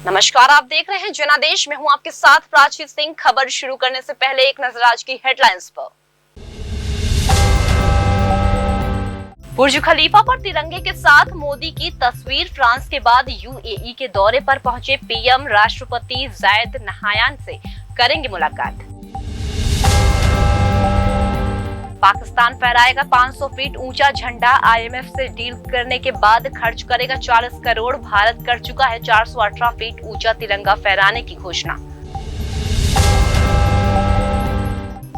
नमस्कार, आप देख रहे हैं जनादेश। में हूं आपके साथ प्राची सिंह। खबर शुरू करने से पहले एक नजर आज की हेडलाइंस पर। बुर्ज खलीफा पर तिरंगे के साथ मोदी की तस्वीर। फ्रांस के बाद यूएई के दौरे पर पहुंचे पीएम। राष्ट्रपति जायद नहायान से करेंगे मुलाकात। पाकिस्तान फहराएगा 500 फीट ऊंचा झंडा। आईएमएफ से डील करने के बाद खर्च करेगा 40 करोड़। भारत कर चुका है 418 फीट ऊंचा तिरंगा फहराने की घोषणा।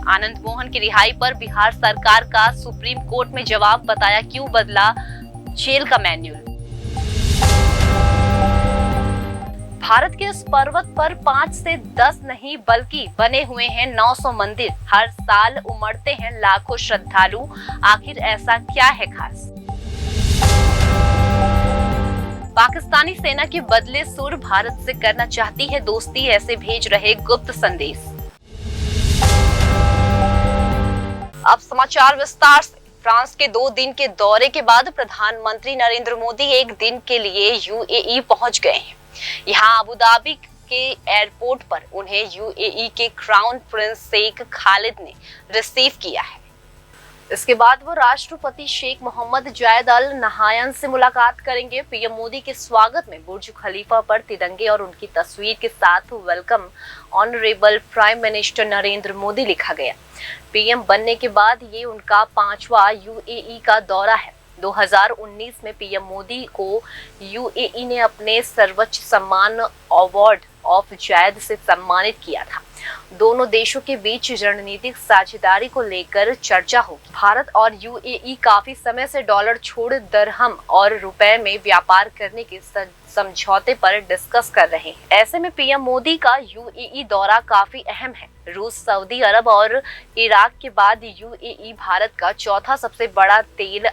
आनंद मोहन की रिहाई पर बिहार सरकार का सुप्रीम कोर्ट में जवाब। बताया क्यों बदला जेल का मैन्यूल। भारत के इस पर्वत पर 5 से 10 नहीं बल्कि बने हुए हैं 900 मंदिर। हर साल उमड़ते हैं लाखों श्रद्धालु। आखिर ऐसा क्या है खास? पाकिस्तानी सेना के बदले सुर। भारत से करना चाहती है दोस्ती, ऐसे भेज रहे गुप्त संदेश। अब समाचार विस्तार से। फ्रांस के 2 दिन के दौरे के बाद प्रधानमंत्री नरेंद्र मोदी एक दिन के लिए यूएई पहुंच गए हैं। यहाँ अबू धाबी के एयरपोर्ट पर उन्हें यूएई के क्राउन प्रिंस शेख खालिद ने रिसीव किया है। इसके बाद वो राष्ट्रपति शेख मोहम्मद जायद अल नहायान से मुलाकात करेंगे। पीएम मोदी के स्वागत में बुर्ज खलीफा पर तिरंगे और उनकी तस्वीर के साथ welcome honourable prime minister Narendra Modi लिखा गया। पीएम बनने के बाद ये उनका 5वां यूएई का दौरा है। 2019 में पीएम मोदी को यूएई ने अपने सर्वोच्च सम्मान अवार्ड ऑफ जायद से सम्मानित किया था। दोनों देशों के बीच रणनीतिक साझेदारी को लेकर चर्चा होगी। भारत और यूएई काफी समय से डॉलर छोड़ दरहम और रुपए में व्यापार करने के समझौते पर डिस्कस कर रहे हैं। ऐसे में पीएम मोदी का यूएई दौरा काफी अहम है। रूस, सऊदी अरब और इराक के बाद यूएई भारत का चौथा सबसे बड़ा तेल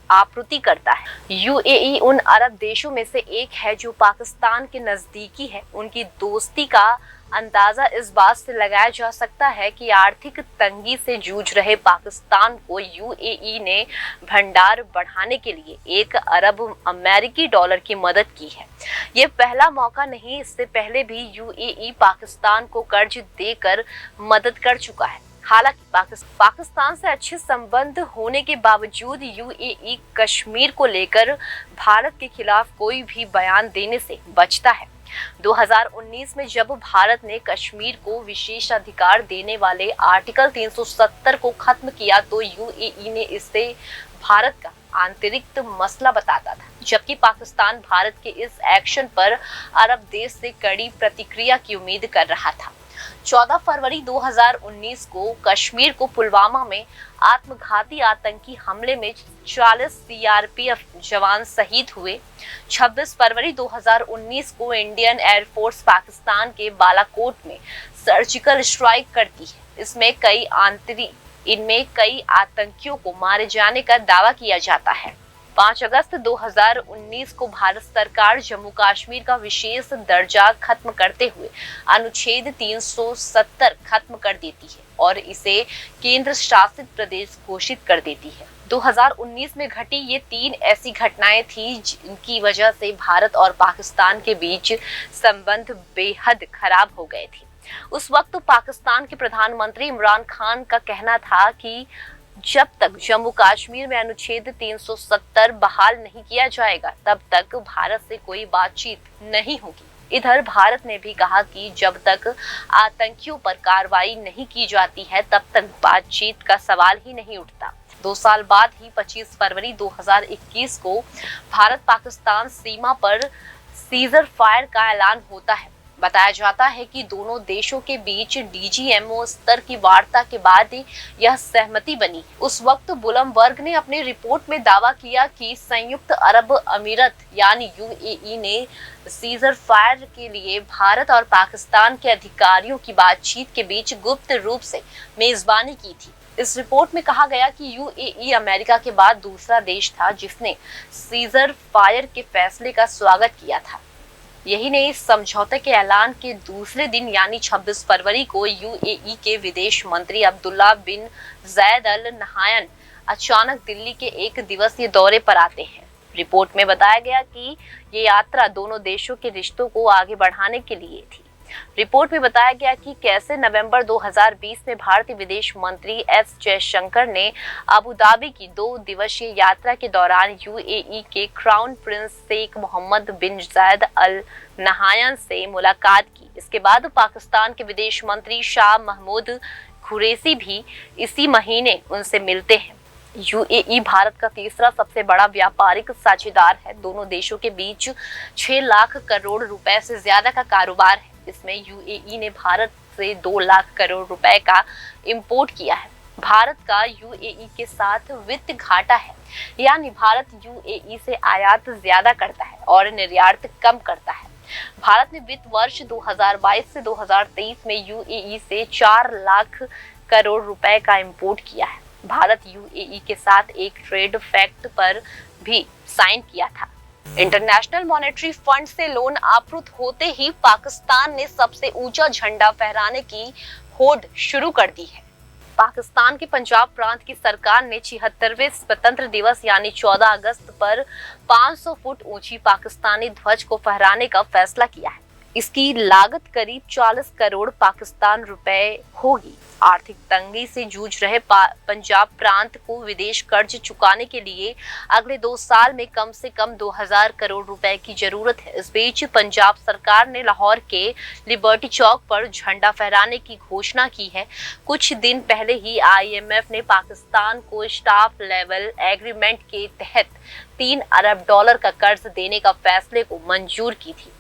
आपूर्ति करता है। यूएई उन अरब देशों में से एक है जो पाकिस्तान के नजदीकी है। उनकी दोस्ती का अंदाजा इस बात से लगाया जा सकता है कि आर्थिक तंगी से जूझ रहे पाकिस्तान को यूएई ने भंडार बढ़ाने के लिए 1 अरब अमेरिकी डॉलर की मदद की है। ये पहला मौका नहीं, इससे पहले भी यूएई पाकिस्तान को कर्ज देकर मदद कर चुका है। हालांकि पाकिस्तान से अच्छे संबंध होने के बावजूद यूएई कश्मीर को लेकर भारत के खिलाफ कोई भी बयान देने से बचता है। 2019 में जब भारत ने कश्मीर को विशेष अधिकार देने वाले आर्टिकल 370 को खत्म किया तो यूएई ने इसे भारत का आंतरिक मसला बताता था, जबकि पाकिस्तान भारत के इस एक्शन पर अरब देश से कड़ी प्रतिक्रिया की उम्मीद कर रहा था। 14 फरवरी 2019 को कश्मीर को पुलवामा में आत्मघाती आतंकी हमले में 40 सीआरपीएफ जवान शहीद हुए। 26 फरवरी 2019 को इंडियन एयरफोर्स पाकिस्तान के बालाकोट में सर्जिकल स्ट्राइक करती है। इनमें कई आतंकियों को मारे जाने का दावा किया जाता है। 5 अगस्त 2019 को भारत सरकार जम्मू कश्मीर का विशेष दर्जा खत्म करते हुए अनुच्छेद 370 खत्म कर देती है और इसे केंद्र शासित प्रदेश घोषित कर देती है। 2019 में घटी ये 3 ऐसी घटनाएं थी जिनकी वजह से भारत और पाकिस्तान के बीच संबंध बेहद खराब हो गए थे। उस वक्त पाकिस्तान के प्रधानमंत्री इमरान खान का कहना था कि जब तक जम्मू कश्मीर में अनुच्छेद 370 बहाल नहीं किया जाएगा तब तक भारत से कोई बातचीत नहीं होगी। इधर भारत ने भी कहा कि जब तक आतंकियों पर कार्रवाई नहीं की जाती है तब तक बातचीत का सवाल ही नहीं उठता। 2 साल बाद ही 25 फरवरी 2021 को भारत पाकिस्तान सीमा पर सीजर फायर का ऐलान होता है। बताया जाता है कि दोनों देशों के बीच डीजीएमओ स्तर की वार्ता के बाद यह सहमति बनी। उस वक्त ब्लूमबर्ग ने अपनी रिपोर्ट में दावा किया कि संयुक्त अरब अमीरत यानी यूएई ने सीजर फायर के लिए भारत और पाकिस्तान के अधिकारियों की बातचीत के बीच गुप्त रूप से मेजबानी की थी। इस रिपोर्ट में कहा गया कि यूएई अमेरिका के बाद दूसरा देश था जिसने सीजर फायर के फैसले का स्वागत किया था। यही नहीं, इस समझौते के ऐलान के दूसरे दिन यानी 26 फरवरी को यूएई के विदेश मंत्री अब्दुल्ला बिन जायद अल नहायान अचानक दिल्ली के 1 दिवसीय दौरे पर आते हैं। रिपोर्ट में बताया गया कि ये यात्रा दोनों देशों के रिश्तों को आगे बढ़ाने के लिए थी। रिपोर्ट में बताया गया कि कैसे नवंबर 2020 में भारतीय विदेश मंत्री एस जयशंकर ने अबू धाबी की 2 दिवसीय यात्रा के दौरान यूएई के क्राउन प्रिंस शेख मोहम्मद बिन जायद अल नहायन से मुलाकात की। इसके बाद पाकिस्तान के विदेश मंत्री शाह महमूद कुरैशी भी इसी महीने उनसे मिलते हैं। यूएई भारत का तीसरा सबसे बड़ा व्यापारिक साझेदार है। दोनों देशों के बीच 6 लाख करोड़ रुपए से ज्यादा का कारोबार है। इसमें यूएई ने भारत से 2 लाख करोड़ रुपए का इंपोर्ट किया है। भारत का यूएई के साथ वित्त घाटा है, यानी भारत यूएई से आयात ज्यादा करता है और निर्यात कम करता है। भारत ने वित्त वर्ष 2022 से 2023 में यूएई से 4 लाख करोड़ रुपए का इंपोर्ट किया है। भारत यूएई के साथ एक ट्रेड पैक्ट पर भी साइन किया था। इंटरनेशनल मॉनेटरी फंड से लोन आप्लुत होते ही पाकिस्तान ने सबसे ऊंचा झंडा फहराने की होड़ शुरू कर दी है। पाकिस्तान के पंजाब प्रांत की सरकार ने 76वें स्वतंत्र दिवस यानी 14 अगस्त पर 500 फुट ऊंची पाकिस्तानी ध्वज को फहराने का फैसला किया है। इसकी लागत करीब 40 करोड़ पाकिस्तान रुपए होगी। आर्थिक तंगी से जूझ रहे पंजाब प्रांत को विदेश कर्ज चुकाने के लिए अगले 2 साल में कम से कम 2000 करोड़ रुपए की जरूरत है। इस बीच पंजाब सरकार ने लाहौर के लिबर्टी चौक पर झंडा फहराने की घोषणा की है। कुछ दिन पहले ही आईएमएफ ने पाकिस्तान को स्टाफ लेवल एग्रीमेंट के तहत $3 अरब का कर्ज देने का फैसले को मंजूर की थी।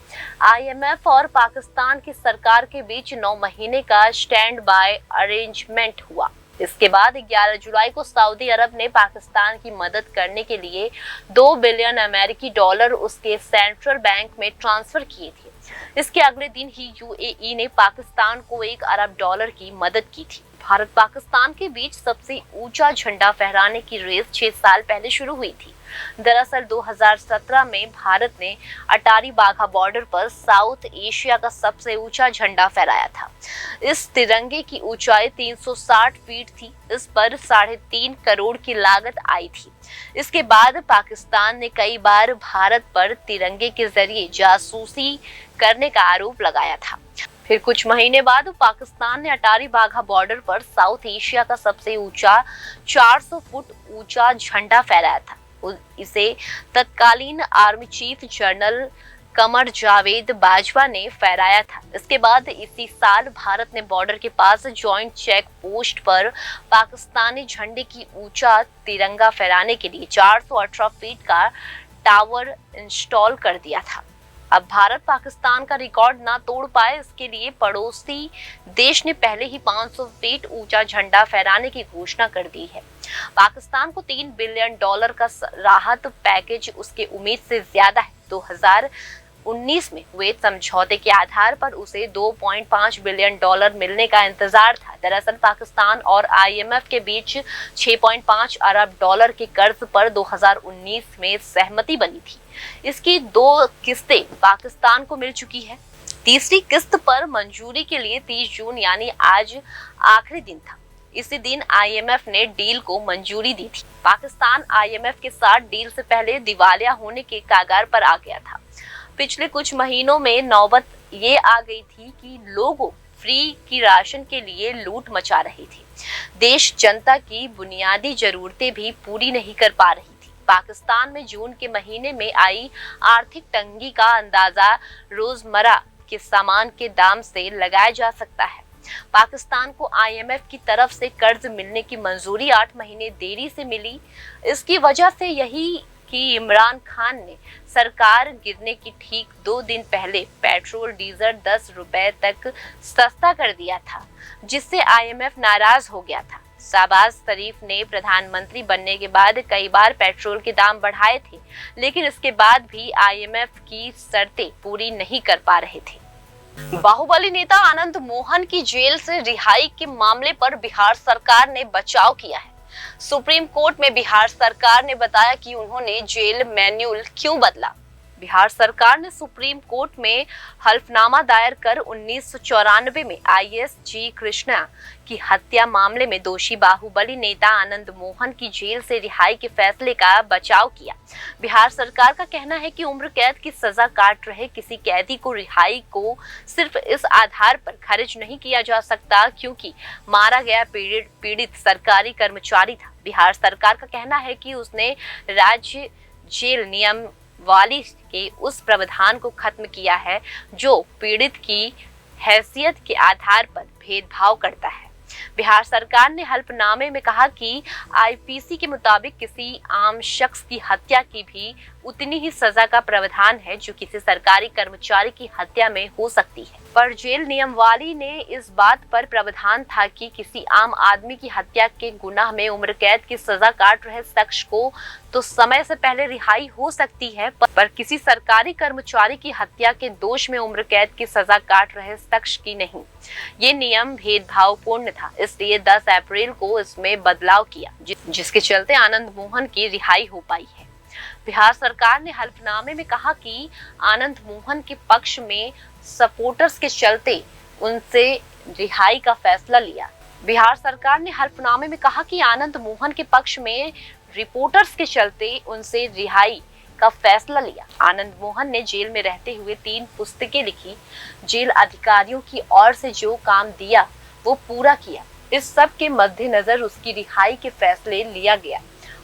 आईएमएफ और पाकिस्तान की सरकार के बीच 9 महीने का स्टैंड बाय अरेंजमेंट हुआ। इसके बाद 11 जुलाई को सऊदी अरब ने पाकिस्तान की मदद करने के लिए $2 बिलियन अमेरिकी डॉलर उसके सेंट्रल बैंक में ट्रांसफर किए थे। इसके अगले दिन ही यूएई ने पाकिस्तान को $1 अरब की मदद की थी। भारत पाकिस्तान के बीच सबसे ऊंचा झंडा फहराने की रेस 6 साल पहले शुरू हुई थी। दरअसल 2017 में भारत ने अटारी वाघा बॉर्डर पर साउथ एशिया का सबसे ऊंचा झंडा फहराया था। इस तिरंगे की ऊंचाई 360 फीट थी। इस पर 3.5 करोड़ की लागत आई थी। इसके बाद पाकिस्तान ने कई बार भारत पर तिरंगे के जरिए जासूसी करने का आरोप लगाया था। फिर कुछ महीने बाद पाकिस्तान ने अटारी वाघा बॉर्डर पर साउथ एशिया का सबसे ऊंचा 400 फुट ऊंचा झंडा फहराया था। इसे तत्कालीन army chief general Qamar Javed Bajwa ने फहराया था। इसके बाद इसी साल भारत ने बॉर्डर के पास जॉइंट चेक पोस्ट पर पाकिस्तानी झंडे की ऊंचा तिरंगा फहराने के लिए 418 फीट का टावर इंस्टॉल कर दिया था। अब भारत पाकिस्तान का रिकॉर्ड ना तोड़ पाए, इसके लिए पड़ोसी देश ने पहले ही 500 फीट ऊंचा झंडा फहराने की घोषणा कर दी है। पाकिस्तान को $3 बिलियन का राहत पैकेज उसके उम्मीद से ज्यादा है। 2019 में हुए समझौते के आधार पर उसे $2.5 बिलियन मिलने का इंतजार था। दरअसल पाकिस्तान और आईएमएफ के बीच $6.5 अरब के कर्ज पर 2019 में सहमति बनी थी। इसकी 2 किस्तें पाकिस्तान को मिल चुकी है। तीसरी किस्त पर मंजूरी के लिए 30 जून यानी आज आखिरी दिन था। इसी दिन आईएमएफ ने डील को मंजूरी दी थी। पाकिस्तान आईएमएफ के साथ डील से पहले दिवालिया होने के कगार पर आ गया था। पिछले कुछ महीनों में नौबत ये आ गई थी कि लोगों फ्री की राशन के लिए लूट मचा रही थी। देश जनता की बुनियादी जरूरतें भी पूरी नहीं कर पा रही थी। पाकिस्तान में जून के महीने में आई आर्थिक तंगी का अंदाजा रोजमर्रा के सामान के दाम से लगाया जा सकता है। पाकिस्तान को आईएमएफ की तरफ से कर्ज मिलने की मंजूरी 8 महीने देरी से मिली। इसकी वजह से यही कि इमरान खान ने सरकार गिरने की ठीक 2 दिन पहले पेट्रोल डीजल 10 रुपए तक सस्ता कर दिया था, जिससे आईएमएफ नाराज हो गया था। शहबाज शरीफ ने प्रधानमंत्री बनने के बाद कई बार पेट्रोल के दाम बढ़ाए थे, लेकिन इसके बाद भी आईएमएफ की शर्तें पूरी नहीं कर पा रहे थे। बाहुबली नेता आनंद मोहन की जेल से रिहाई के मामले पर बिहार सरकार ने बचाव किया है। सुप्रीम कोर्ट में बिहार सरकार ने बताया कि उन्होंने जेल मैन्यूल क्यों बदला। बिहार सरकार ने सुप्रीम कोर्ट में हल्फनामा दायर कर 1994 में आईएएस जी कृष्णा की हत्या मामले में दोषी बाहुबली नेता आनंद मोहन की जेल से रिहाई के फैसले का बचाव किया। बिहार सरकार का कहना है कि उम्र कैद की सजा काट रहे किसी कैदी को रिहाई को सिर्फ इस आधार पर खारिज नहीं किया जा सकता क्योंकि मारा गया पीड़ित सरकारी कर्मचारी था। बिहार सरकार का कहना है कि उसने राज्य जेल नियम वाली के उस प्रावधान को खत्म किया है जो पीड़ित की हैसियत के आधार पर भेदभाव करता है। बिहार सरकार ने हल्फनामे में कहा कि आईपीसी के मुताबिक किसी आम शख्स की हत्या की भी उतनी ही सजा का प्रावधान है जो किसी सरकारी कर्मचारी की हत्या में हो सकती है, पर जेल नियमावली ने इस बात पर प्रावधान था कि किसी आम आदमी की हत्या के गुनाह में उम्र कैद की सजा काट रहे शख्स को तो समय से पहले रिहाई हो सकती है, पर किसी सरकारी कर्मचारी की हत्या के दोष में उम्र कैद की सजा काट रहे शख्स की नहीं। ये नियम भेदभावपूर्ण था, इसलिए 10 अप्रैल को इसमें बदलाव किया जिसके चलते आनंद मोहन की रिहाई हो पाई है। बिहार सरकार ने हल्फनामे में कहा कि आनंद मोहन के पक्ष में सपोर्टर्स के चलते उनसे रिहाई का फैसला लिया। बिहार सरकार ने हल्फनामे में कहा कि आनंद मोहन के पक्ष में रिपोर्टर्स के चलते उनसे रिहाई का फैसला लिया। आनंद मोहन ने जेल में रहते हुए 3 पुस्तकें लिखी, जेल अधिकारियों की ओर से जो काम दिया वो पूरा किया। इस सब के मद्देनजर उसकी रिहाई के फैसले लिया गया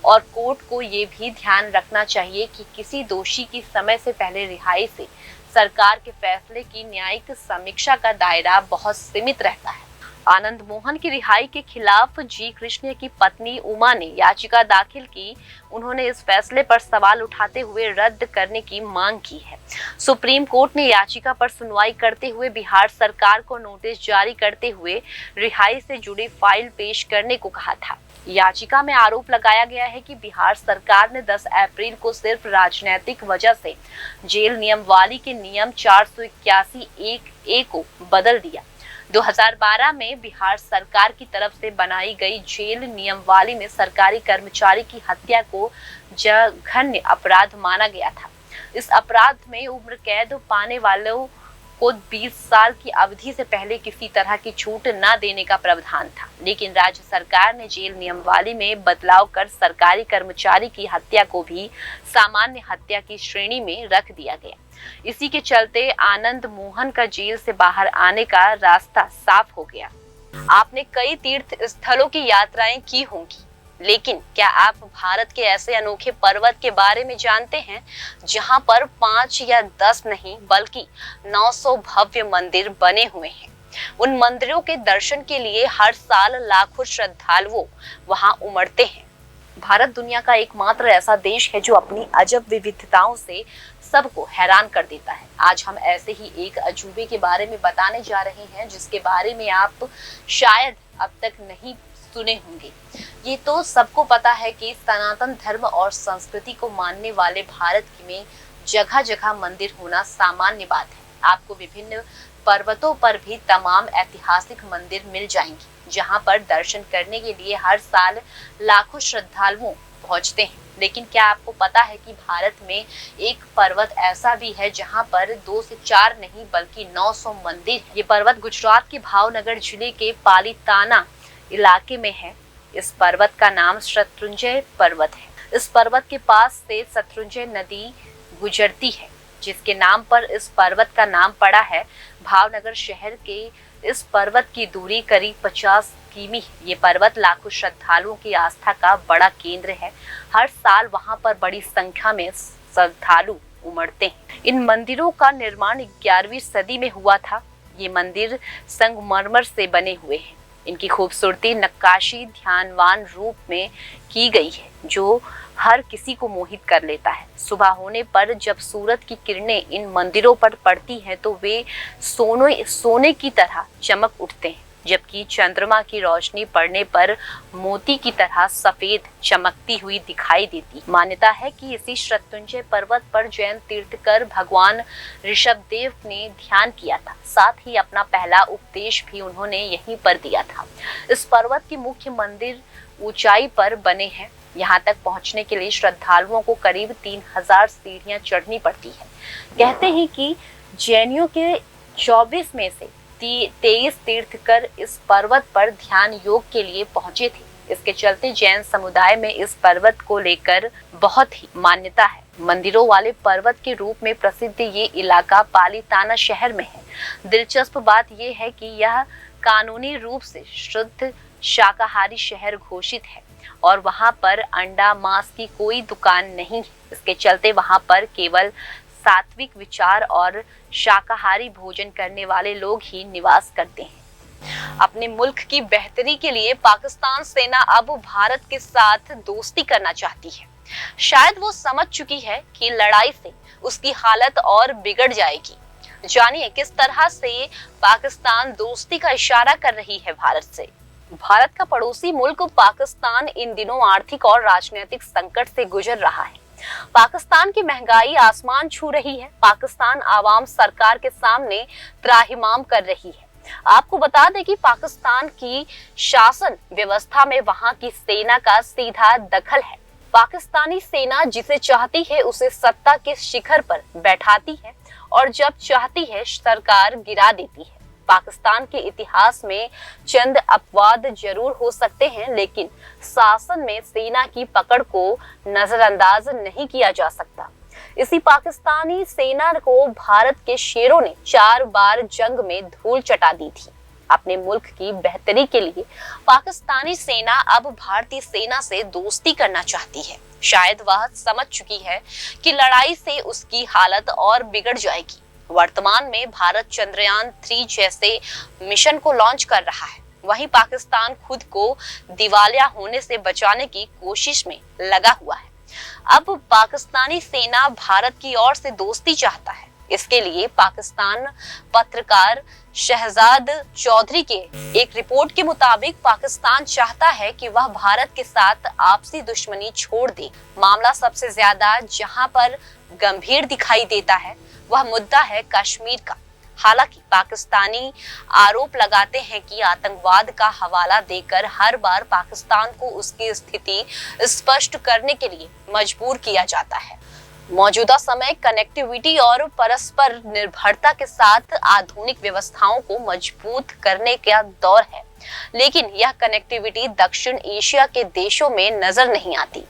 और कोर्ट को ये भी ध्यान रखना चाहिए कि किसी दोषी की समय से पहले रिहाई से सरकार के फैसले की न्यायिक समीक्षा का दायरा बहुत सीमित रहता है। आनंद मोहन की रिहाई के खिलाफ जी कृष्ण की पत्नी उमा ने याचिका दाखिल की। उन्होंने इस फैसले पर सवाल उठाते हुए रद्द करने की मांग की है। सुप्रीम कोर्ट ने याचिका पर सुनवाई करते हुए बिहार सरकार को नोटिस जारी करते हुए रिहाई से जुड़ी फाइल पेश करने को कहा था। याचिका में आरोप लगाया गया है कि बिहार सरकार ने 10 अप्रैल को सिर्फ राजनीतिक वजह से जेल नियमावली के नियम 481(a) को बदल दिया। 2012 में बिहार सरकार की तरफ से बनाई गई जेल नियमावली में सरकारी कर्मचारी की हत्या को जघन्य अपराध माना गया था। इस अपराध में उम्र कैद पाने वालों को 20 साल की अवधि से पहले किसी तरह की छूट न देने का प्रावधान था, लेकिन राज्य सरकार ने जेल नियमावली में बदलाव कर सरकारी कर्मचारी की हत्या को भी सामान्य हत्या की श्रेणी में रख दिया गया। इसी के चलते आनंद मोहन का जेल से बाहर आने का रास्ता साफ हो गया। आपने कई तीर्थ स्थलों की यात्राएं की होंगी, लेकिन क्या आप भारत के ऐसे अनोखे पर्वत के बारे में जानते हैं जहां पर 5 या 10 नहीं बल्कि 900 भव्य मंदिर बने हुए हैं। उन मंदिरों के दर्शन के लिए हर साल लाखों श्रद्धालु वहां उमड़ते हैं। भारत दुनिया का एकमात्र ऐसा देश है जो अपनी अजब विविधताओं से सबको हैरान कर देता है। आज हम ऐसे ही एक अजूबे के बारे में बताने जा रहे हैं जिसके बारे में आप शायद अब तक नहीं सुने होंगे। ये तो सबको पता है कि सनातन धर्म और संस्कृति को मानने वाले भारत में जगह जगह मंदिर होना सामान्य बात है। आपको विभिन्न पर्वतों पर भी तमाम ऐतिहासिक मंदिर मिल जाएंगे जहां पर दर्शन करने के लिए हर साल लाखों श्रद्धालु पहुंचते हैं। लेकिन क्या आपको पता है कि भारत में एक पर्वत ऐसा भी है जहां पर 2 से 4 नहीं बल्कि 900 मंदिर है। ये पर्वत गुजरात के भावनगर जिले के पालीताना इलाके में है। इस पर्वत का नाम शत्रुंजय पर्वत है। इस पर्वत के पास से शत्रुंजय नदी गुजरती है जिसके नाम पर इस पर्वत का नाम पड़ा है। भावनगर शहर के इस पर्वत की दूरी करीब 50 किमी है। ये पर्वत लाखों श्रद्धालुओं की आस्था का बड़ा केंद्र है। हर साल वहां पर बड़ी संख्या में श्रद्धालु उमड़ते हैं। इन मंदिरों का निर्माण 11वीं सदी में हुआ था। ये मंदिर संगमरमर से बने हुए हैं। इनकी खूबसूरती नक्काशी ध्यानवान रूप में की गई है जो हर किसी को मोहित कर लेता है। सुबह होने पर जब सूरज की किरणें इन मंदिरों पर पड़ती हैं तो वे सोने की तरह चमक उठते हैं, जबकि चंद्रमा की रोशनी पड़ने पर मोती की तरह सफेद चमकती हुई दिखाई देती। मान्यता है कि इसी शत्रुंजय पर्वत पर जैन तीर्थकर भगवान ऋषभदेव ने ध्यान किया था। साथ ही अपना पहला उपदेश भी उन्होंने यहीं पर दिया था। इस पर्वत के मुख्य मंदिर ऊंचाई पर बने हैं। यहाँ तक पहुँचने के लिए श्रद्धालुओं को करीब 3000 सीढ़ियां चढ़नी पड़ती है। कहते हैं कि जैनियों के 24 में से 23 तीर्थकर इस पर्वत पर ध्यान योग के लिए पहुंचे थे। इसके चलते जैन समुदाय में इस पर्वत को लेकर बहुत ही मान्यता है। मंदिरों वाले पर्वत के रूप में प्रसिद्ध ये इलाका पालीताना शहर में है। दिलचस्प बात यह है कि यह कानूनी रूप से शुद्ध शाकाहारी शहर घोषित है और वहां पर अंडा मांस की कोई दुकान नहीं है। इसके चलते वहां पर केवल सात्विक विचार और शाकाहारी भोजन करने वाले लोग ही निवास करते हैं। अपने मुल्क की बेहतरी के लिए पाकिस्तान सेना अब भारत के साथ दोस्ती करना चाहती है। शायद वो समझ चुकी है कि लड़ाई से उसकी हालत और बिगड़ जाएगी। जानिए किस तरह से पाकिस्तान दोस्ती का इशारा कर रही है भारत से। भारत का पड़ोसी मुल्क पाकिस्तान इन दिनों आर्थिक और राजनीतिक संकट से गुजर रहा है। पाकिस्तान की महंगाई आसमान छू रही है। पाकिस्तान आवाम सरकार के सामने त्राहिमाम कर रही है। आपको बता दें कि पाकिस्तान की शासन व्यवस्था में वहां की सेना का सीधा दखल है। पाकिस्तानी सेना जिसे चाहती है उसे सत्ता के शिखर पर बैठाती है और जब चाहती है सरकार गिरा देती है। पाकिस्तान के इतिहास में चंद अपवाद जरूर हो सकते हैं, लेकिन शासन में सेना की पकड़ को नजरअंदाज नहीं किया जा सकता। इसी पाकिस्तानी सेना को भारत के शेरों ने 4 बार जंग में धूल चटा दी थी। अपने मुल्क की बेहतरी के लिए पाकिस्तानी सेना अब भारतीय सेना से दोस्ती करना चाहती है। शायद वह समझ चुकी है कि लड़ाई से उसकी हालत और बिगड़ जाएगी। वर्तमान में भारत चंद्रयान 3 जैसे मिशन को लॉन्च कर रहा है। वहीं पाकिस्तान खुद को दिवालिया होने से बचाने की कोशिश में लगा हुआ है। अब पाकिस्तानी सेना भारत की ओर से दोस्ती चाहता है। इसके लिए पाकिस्तान पत्रकार शहजाद चौधरी के एक रिपोर्ट के मुताबिक पाकिस्तान चाहता है कि वह भारत के साथ आपसी दुश्मनी छोड़ दे। मामला सबसे ज्यादा जहां पर गंभीर दिखाई देता है वह मुद्दा है कश्मीर का। हालांकि पाकिस्तानी आरोप लगाते हैं कि आतंकवाद का हवाला देकर हर बार पाकिस्तान को उसकी स्थिति स्पष्ट करने के लिए मजबूर किया जाता है। मौजूदा समय कनेक्टिविटी और परस्पर निर्भरता के साथ आधुनिक व्यवस्थाओं को मजबूत करने का दौर है, लेकिन यह कनेक्टिविटी दक्षिण एशिया के देशों में नजर नहीं आती।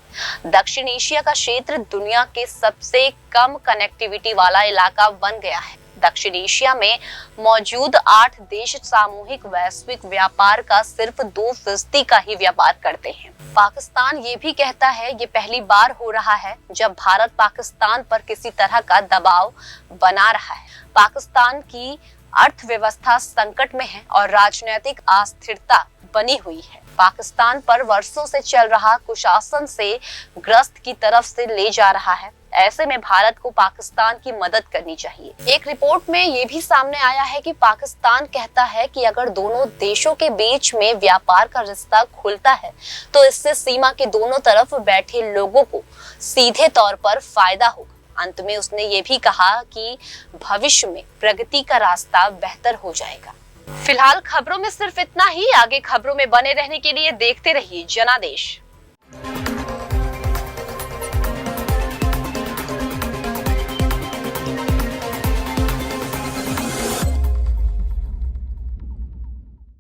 दक्षिण एशिया का क्षेत्र दुनिया के सबसे कम कनेक्टिविटी वाला इलाका बन गया है। दक्षिण एशिया में मौजूद 8 देश सामूहिक वैश्विक व्यापार का सिर्फ 2% का ही व्यापार करते हैं। पाकिस्तान ये भी कहता है ये पहली बार हो रहा है जब भारत पाकिस्तान पर किसी तरह का दबाव बना रहा है। पाकिस्तान की अर्थव्यवस्था संकट में है और राजनीतिक अस्थिरता बनी हुई है। पाकिस्तान पर वर्षों से चल रहा कुशासन से ग्रस्त की तरफ से ले जा रहा है। ऐसे में भारत को पाकिस्तान की मदद करनी चाहिए। एक रिपोर्ट में ये भी सामने आया है कि पाकिस्तान कहता है कि अगर दोनों देशों के बीच में व्यापार का रास्ता खुलता है तो इससे सीमा के दोनों तरफ बैठे लोगों को सीधे तौर पर फायदा होगा। अंत में उसने ये भी कहा कि भविष्य में प्रगति का रास्ता बेहतर हो जाएगा। फिलहाल खबरों में सिर्फ इतना ही। आगे खबरों में बने रहने के लिए देखते रहिए जनादेश।